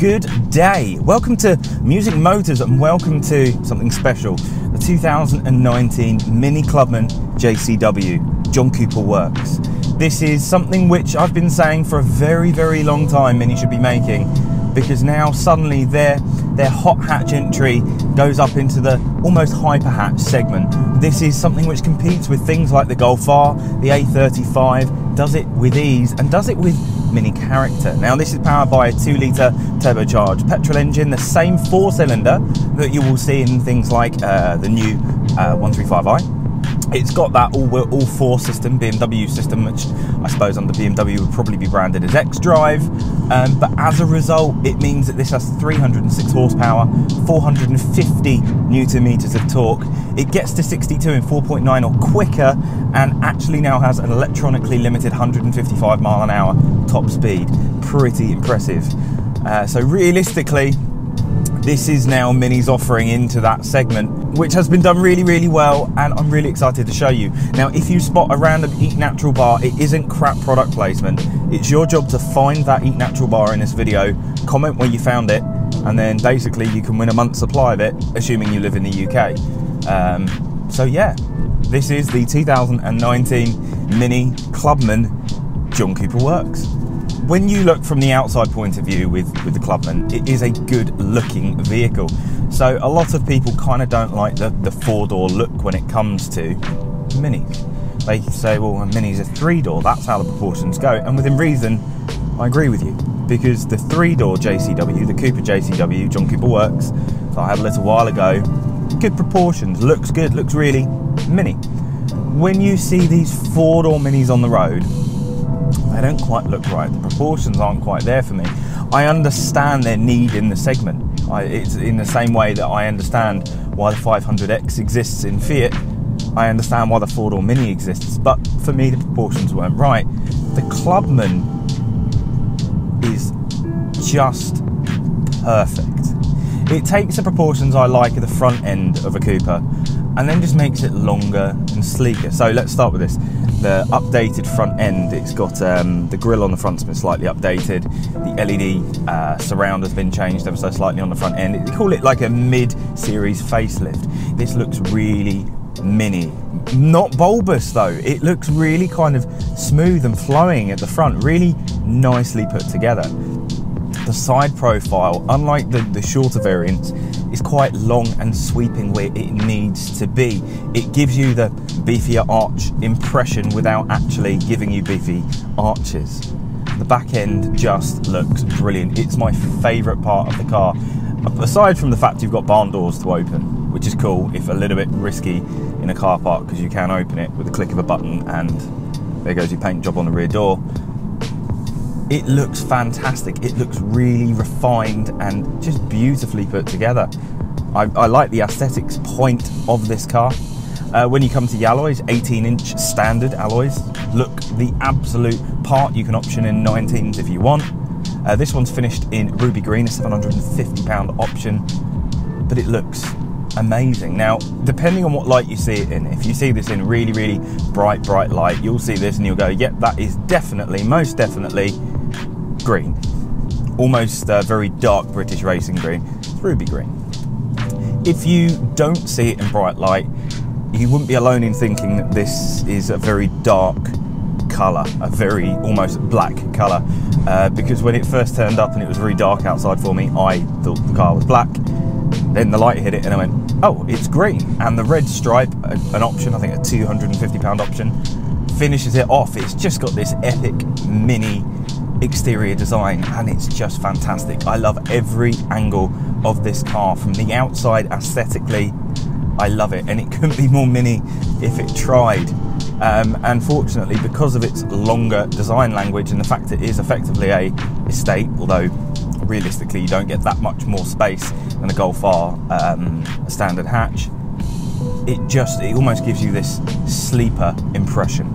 good day. Welcome to Music Motors and welcome to something special. The 2019 Mini Clubman JCW, John Cooper Works. This is something which I've been saying for a very long time Mini should be making, because now suddenly their hot hatch entry goes up into the almost hyper hatch segment. This is something which competes with things like the Golf R, the A35, does it with ease and does it with Mini character. Now this is powered by a 2-litre turbocharged petrol engine, the same 4-cylinder that you will see in things like the new 135i. It's got that all-4 system, BMW system, which I suppose under BMW would probably be branded as X-Drive. But as a result, it means that this has 306 horsepower, 450 newton meters of torque. It gets to 62 in 4.9 or quicker, and actually now has an electronically limited 155 mile an hour top speed. Pretty impressive. So realistically, this is now Mini's offering into that segment, which has been done really well, and I'm really excited to show you. Now, if you spot a random Eat Natural bar, it isn't crap product placement. It's your job to find that Eat Natural bar in this video, comment where you found it, and then basically you can win a month's supply of it, assuming you live in the UK. So yeah, this is the 2019 Mini Clubman John Cooper Works. When you look from the outside point of view with the Clubman, it is a good looking vehicle. So a lot of people kind of don't like the 4-door look when it comes to Minis. They say, well, a Mini's a 3-door, that's how the proportions go. And within reason, I agree with you, because the 3-door JCW, the Cooper JCW, John Cooper Works, that I had a little while ago, good proportions, looks good, looks really Mini. When you see these 4-door Minis on the road, they don't quite look right. The proportions aren't quite there for me. I understand their need in the segment. It's in the same way that I understand why the 500X exists in Fiat. I understand why the 4-door Mini exists, but for me the proportions weren't right. The Clubman is just perfect. It takes the proportions I like at the front end of a Cooper and then just makes it longer and sleeker. So let's start with this. The updated front end, it's got the grille on the front's been slightly updated, the LED surround has been changed ever so slightly on the front end. They call it like a mid-series facelift. This looks really Mini. Not bulbous though, it looks really kind of smooth and flowing at the front, really nicely put together. The side profile, unlike the shorter variants, is quite long and sweeping where it needs to be. It gives you the beefier arch impression without actually giving you beefy arches. The back end just looks brilliant. It's my favourite part of the car, aside from the fact you've got barn doors to open, which is cool, if a little bit risky in a car park, because you can open it with the click of a button and there goes your paint job on the rear door. It looks fantastic. It looks really refined and just beautifully put together. I like the aesthetics point of this car. When you come to the alloys, 18-inch standard alloys look the absolute part. You can option in 19s if you want. This one's finished in ruby green, a £750 option, but it looks amazing. Now, depending on what light you see it in, if you see this in really bright light, you'll see this and you'll go, yep, that is definitely, most definitely green. Almost very dark British racing green. It's ruby green. If you don't see it in bright light, you wouldn't be alone in thinking that this is a very dark colour, a very almost black colour, because when it first turned up and it was very dark outside for me, I thought the car was black. Then the light hit it and I went, oh, it's green. And the red stripe, an option, I think a £250 option, finishes it off. It's just got this epic Mini exterior design and it's just fantastic. I love every angle of this car. From the outside, aesthetically, I love it, and it couldn't be more Mini if it tried. And fortunately, because of its longer design language and the fact it is effectively a estate, although realistically you don't get that much more space than a Golf R standard hatch, it almost gives you this sleeper impression.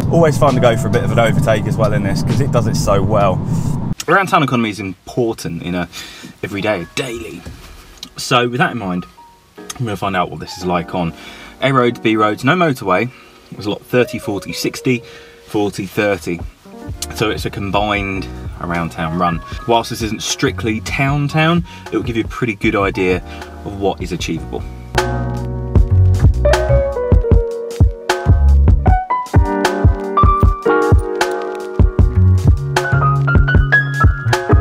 Always fun to go for a bit of an overtake as well in this, because it does it so well. Around town economy is important in a everyday, daily. So with that in mind, I'm going to find out what this is like on A roads, B roads, no motorway. There's a lot 30, 40, 60, 40, 30. So it's a combined around town run. Whilst this isn't strictly town, it will give you a pretty good idea of what is achievable.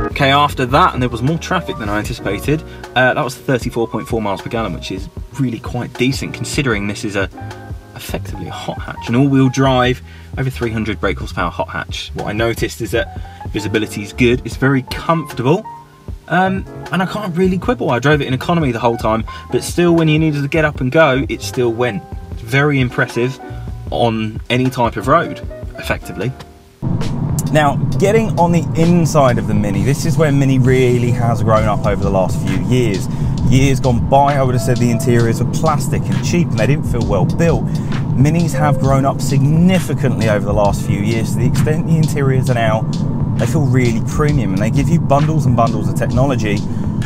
Okay, after that, and there was more traffic than I anticipated, that was 34.4 miles per gallon, which is really quite decent considering this is effectively a hot hatch, an all-wheel drive, over 300 brake horsepower hot hatch. What I noticed is that visibility is good, it's very comfortable, and I can't really quibble. I drove it in economy the whole time, but still when you needed to get up and go, it still went. It's very impressive on any type of road, effectively. Now, getting on the inside of the Mini, this is where Mini really has grown up over the last few years. Years gone by, I would have said the interiors were plastic and cheap and they didn't feel well built. Minis have grown up significantly over the last few years to the extent the interiors are now, they feel really premium and they give you bundles and bundles of technology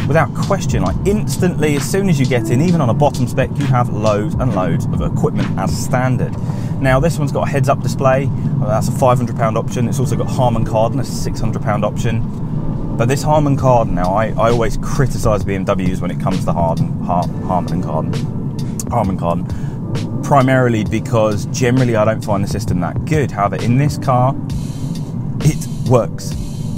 without question. Like instantly, as soon as you get in, even on a bottom spec, you have loads and loads of equipment as standard. Now this one's got a heads-up display, that's a £500 option. It's also got Harman Kardon, that's a £600 option. But this Harman Kardon, now I always criticise BMWs when it comes to Harman Kardon, primarily because generally I don't find the system that good. However, in this car, it works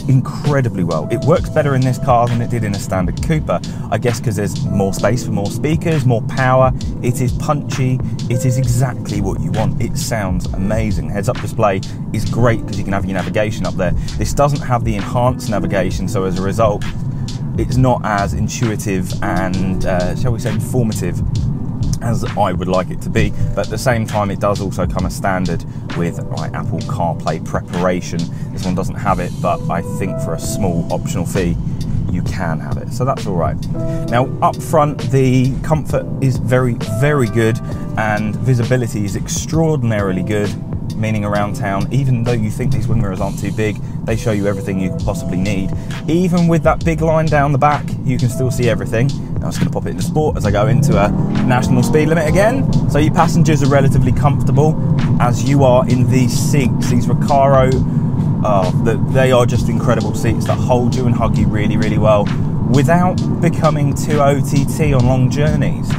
incredibly well. It works better in this car than it did in a standard Cooper. I guess because there's more space for more speakers, more power. It is punchy. It is exactly what you want. It sounds amazing. Heads-up display is great because you can have your navigation up there. This doesn't have the enhanced navigation, so as a result, it's not as intuitive and, shall we say, informative as I would like it to be, but at the same time it does also come as standard with Apple CarPlay preparation. This one doesn't have it, but I think for a small optional fee you can have it, so that's all right. Now up front, the comfort is very, very good and visibility is extraordinarily good, meaning around town, even though you think these wing mirrors aren't too big, they show you everything you could possibly need. Even with that big line down the back, you can still see everything. I'm just going to pop it into sport as I go into a national speed limit again. So your passengers are relatively comfortable, as you are in these seats. These Recaro, they are just incredible seats that hold you and hug you really, really well without becoming too OTT on long journeys.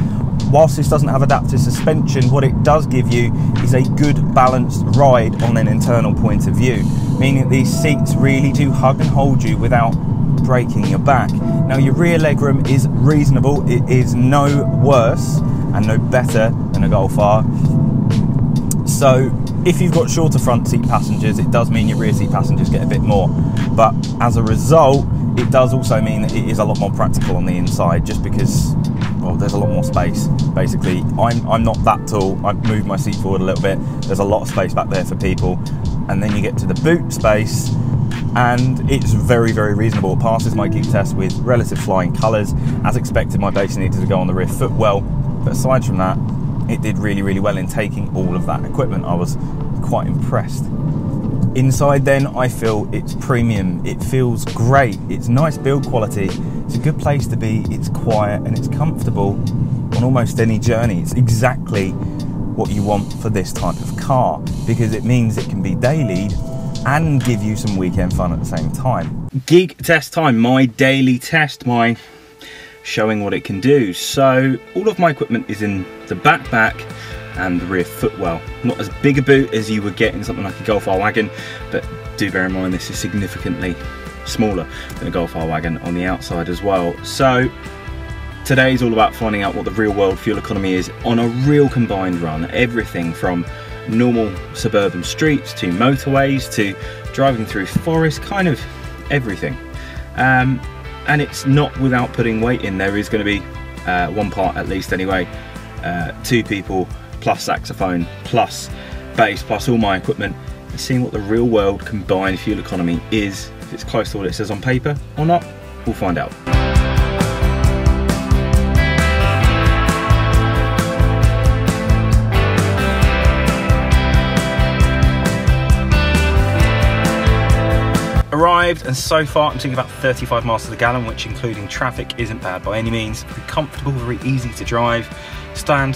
Whilst this doesn't have adaptive suspension, what it does give you is a good balanced ride on an internal point of view, meaning that these seats really do hug and hold you without breaking your back. Now your rear legroom is reasonable. It is no worse and no better than a Golf R. So if you've got shorter front seat passengers, it does mean your rear seat passengers get a bit more. But as a result, it does also mean that it is a lot more practical on the inside, just because, well, there's a lot more space. Basically, I'm not that tall. I've moved my seat forward a little bit. There's a lot of space back there for people. And then you get to the boot space, and it's very, very reasonable. It passes my geek test with relative flying colours. As expected, my base needed to go on the rear footwell, but aside from that, it did really, really well in taking all of that equipment. I was quite impressed. Inside then, I feel it's premium. It feels great. It's nice build quality. It's a good place to be. It's quiet and it's comfortable on almost any journey. It's exactly what you want for this type of car, because it means it can be dailied and give you some weekend fun at the same time. Geek test time, my daily test, my showing what it can do. So all of my equipment is in the back and the rear footwell. Not as big a boot as you would get in something like a Golf R wagon, but do bear in mind this is significantly smaller than a Golf R wagon on the outside as well. So today's all about finding out what the real world fuel economy is on a real combined run. Everything from normal suburban streets to motorways to driving through forest, kind of everything. And it's not without putting weight in. There is going to be one part at least anyway, 2 people plus saxophone plus bass plus all my equipment, and seeing what the real world combined fuel economy is, if it's close to what it says on paper or not, we'll find out. Arrived, and so far I'm taking about 35 miles to the gallon, which including traffic isn't bad by any means. Very comfortable, very easy to drive. stand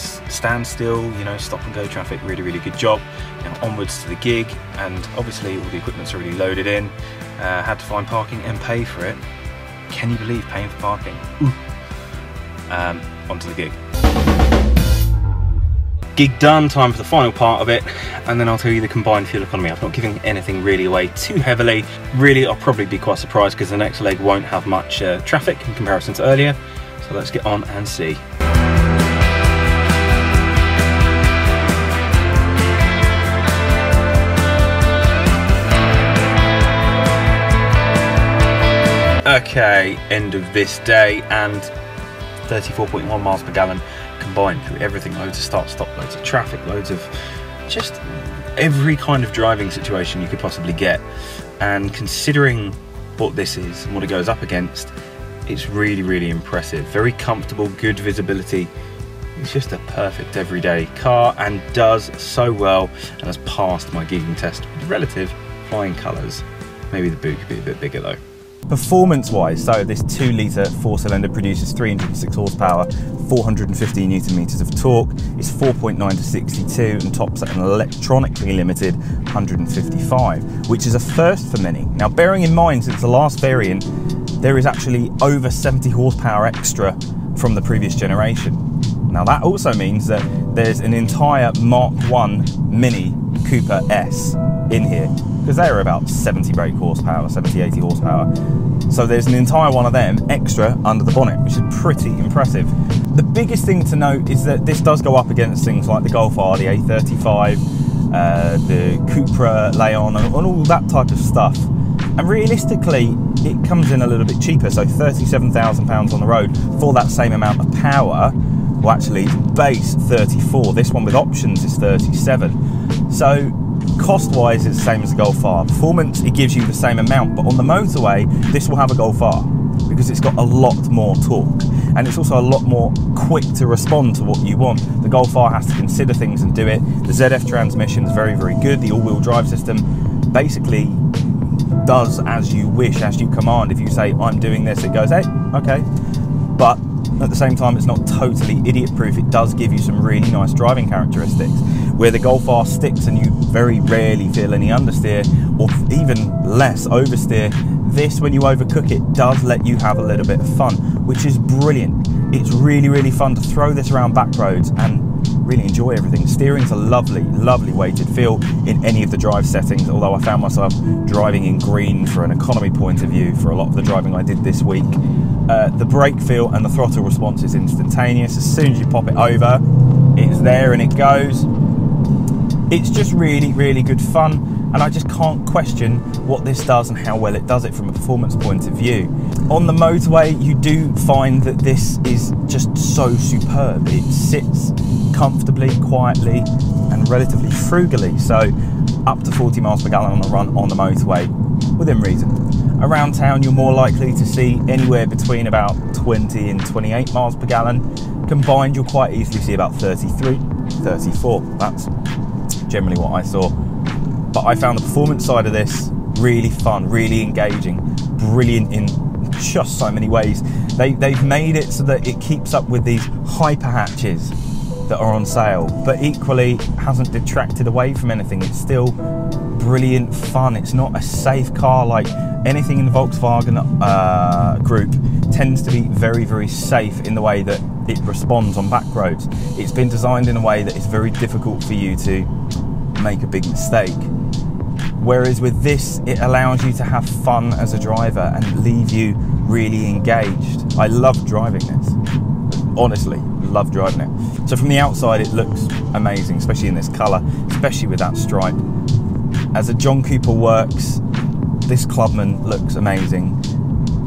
still, you know, stop and go traffic, really good job. Now onwards to the gig, and obviously all the equipment's already loaded in. Had to find parking and pay for it. Can you believe paying for parking? Ooh. Onto the gig. Gig done, time for the final part of it, and then I'll tell you the combined fuel economy. I've not given anything really away too heavily. Really, I'll probably be quite surprised because the next leg won't have much traffic in comparison to earlier. So let's get on and see. Okay, end of this day, and 34.1 miles per gallon combined through everything. Loads of start stop, loads of traffic, loads of just every kind of driving situation you could possibly get. And considering what this is and what it goes up against, it's really impressive. Very comfortable, good visibility. It's just a perfect everyday car and does so well, and has passed my gigging test with relative flying colours. Maybe the boot could be a bit bigger though. Performance wise, so this 2 litre 4-cylinder produces 306 horsepower, 450 newton meters of torque. It's 4.9 to 62 and tops at an electronically limited 155, which is a first for Mini. Now, bearing in mind, since the last variant, there is actually over 70 horsepower extra from the previous generation. Now, that also means that there's an entire Mark 1 Mini Cooper S in here, because they are about 70 brake horsepower, 70-80 horsepower. So there's an entire one of them extra under the bonnet, which is pretty impressive. The biggest thing to note is that this does go up against things like the Golf R, the A35, the Cupra Leon, and all that type of stuff. And realistically, it comes in a little bit cheaper, so £37,000 on the road for that same amount of power. Well, actually, base 34. This one with options is 37. So cost-wise, it's the same as the Golf R. Performance, it gives you the same amount, but on the motorway, this will have a Golf R because it's got a lot more torque, and it's also a lot more quick to respond to what you want. The Golf R has to consider things and do it. The ZF transmission is very good. The all-wheel drive system basically does as you wish, as you command. If you say, I'm doing this, it goes, hey, okay. But at the same time, it's not totally idiot-proof. It does give you some really nice driving characteristics. Where the Golf R sticks and you very rarely feel any understeer, or even less oversteer, this, when you overcook it, does let you have a little bit of fun, which is brilliant. It's really fun to throw this around back roads and really enjoy everything. Steering's a lovely weighted feel in any of the drive settings, although I found myself driving in green for an economy point of view for a lot of the driving I did this week. The brake feel and the throttle response is instantaneous. As soon as you pop it over, it's there and it goes. It's just really good fun, and I just can't question what this does and how well it does it from a performance point of view. On the motorway, you do find that this is just so superb. It sits comfortably, quietly, and relatively frugally, so up to 40 miles per gallon on the run on the motorway within reason. Around town, you're more likely to see anywhere between about 20 and 28 miles per gallon. Combined, you'll quite easily see about 33, 34. That's generally what I saw. But I found the performance side of this really fun, really engaging, brilliant in just so many ways. They've made it so that it keeps up with these hyper hatches that are on sale, but equally hasn't detracted away from anything. It's still brilliant fun. It's not a safe car like anything in the Volkswagen group tends to be very safe in the way that it responds on back roads. It's been designed in a way that it's very difficult for you to make a big mistake. Whereas with this, it allows you to have fun as a driver and leave you really engaged. I love driving this. Honestly, love driving it. So from the outside, it looks amazing, especially in this colour, especially with that stripe. As a John Cooper works, this Clubman looks amazing,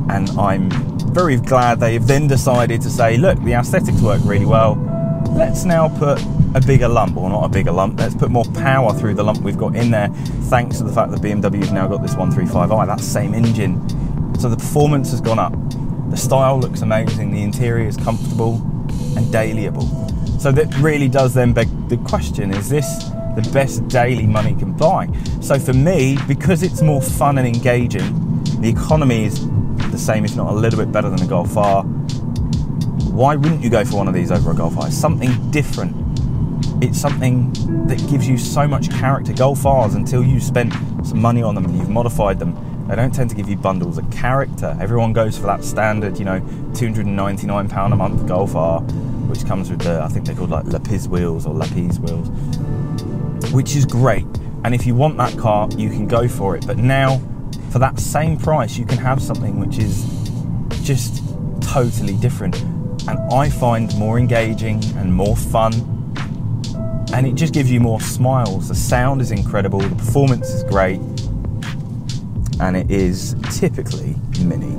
and I'm very glad they've then decided to say, look, the aesthetics work really well. Let's now put a bigger lump, or not a bigger lump, let's put more power through the lump we've got in there, thanks to the fact that BMW's now got this 135i, that same engine. So the performance has gone up. The style looks amazing, the interior is comfortable and dailyable. So that really does then beg the question, is this the best daily money can buy? So for me, because it's more fun and engaging, the economy is the same, if not a little bit better than a Golf R, Why wouldn't you go for one of these over a Golf R? It's something different. It's something that gives you so much character. Golf Rs, until you've spent some money on them and you've modified them, they don't tend to give you bundles of character. Everyone goes for that standard, you know, £299 a month Golf R, which comes with the, I think they're called like Lapis wheels or Lapis wheels, which is great. And if you want that car, you can go for it. But now, for that same price, you can have something which is just totally different. And I find more engaging and more fun. And it just gives you more smiles. The sound is incredible, the performance is great, and it is typically Mini.